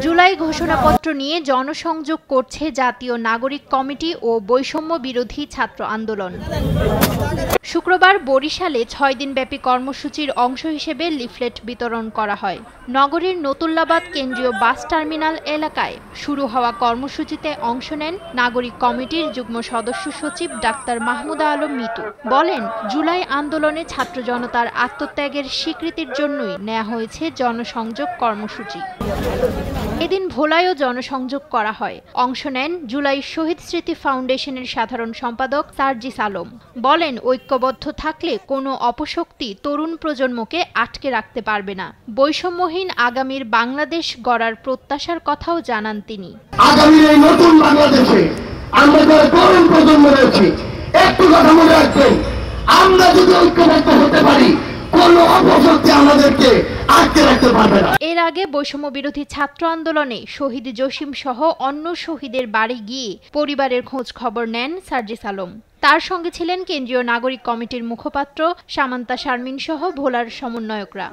জুলাই ঘোষণাপত্র নিয়ে জনসংযোগ করছে জাতীয় নাগরিক কমিটি ও বৈষম্য বিরোধী ছাত্র আন্দোলন। শুক্রবার বরিশালে ৬ দিনব্যাপী কর্মসূচির অংশ হিসেবে লিফলেট বিতরণ করা হয়। নগরীর নতুল্লাবাদ কেন্দ্রীয় বাস টার্মিনাল এলাকায় শুরু হওয়া কর্মসূচিতে অংশ নেন নাগরিক কমিটির যুগ্ম সদস্য সচিব ডাক্তার মাহমুদা আলম মিতু। বলেন, জুলাই আন্দোলনে ছাত্র জনতার আত্মত্যাগের স্বীকৃতির জন্যই নেওয়া হয়েছে জনসংযোগ কর্মসূচি। এদিন ভোলায়ও জনসংযোগ করা হয়। অংশ নেন জুলাই শহীদ স্মৃতি ফাউন্ডেশনের সাধারণ সম্পাদক সার্জিস আলম। বলেন, ঐক্যবদ্ধ থাকলে কোনো অপশক্তি তরুণ প্রজন্মকে আটকে রাখতে পারবে না। বৈষম্যহীন আগামীর বাংলাদেশ গড়ার প্রত্যাশার কথাও জানান তিনি। আগামীর এই নতুন বাংলাদেশে আমরা যারা তরুণ প্রজন্ম রয়েছে, একটু কথা মনে রাখবেন, আমরা যদি ঐক্যবদ্ধ হতে পারি কোনো অপশক্তি আমাদেরকে আটকে রাখতে পারবে না। এর আগে বৈষম্য বিরোধী ছাত্র আন্দোলনে শহীদ জসিম সহ অন্য শহীদের বাড়ি গিয়ে পরিবারের খোঁজ খবর নেন সার্জিস আলম। তার সঙ্গে ছিলেন কেন্দ্রীয় নাগরিক কমিটির মুখপাত্র সামান্তা শারমিন সহ ভোলার সমন্বয়করা।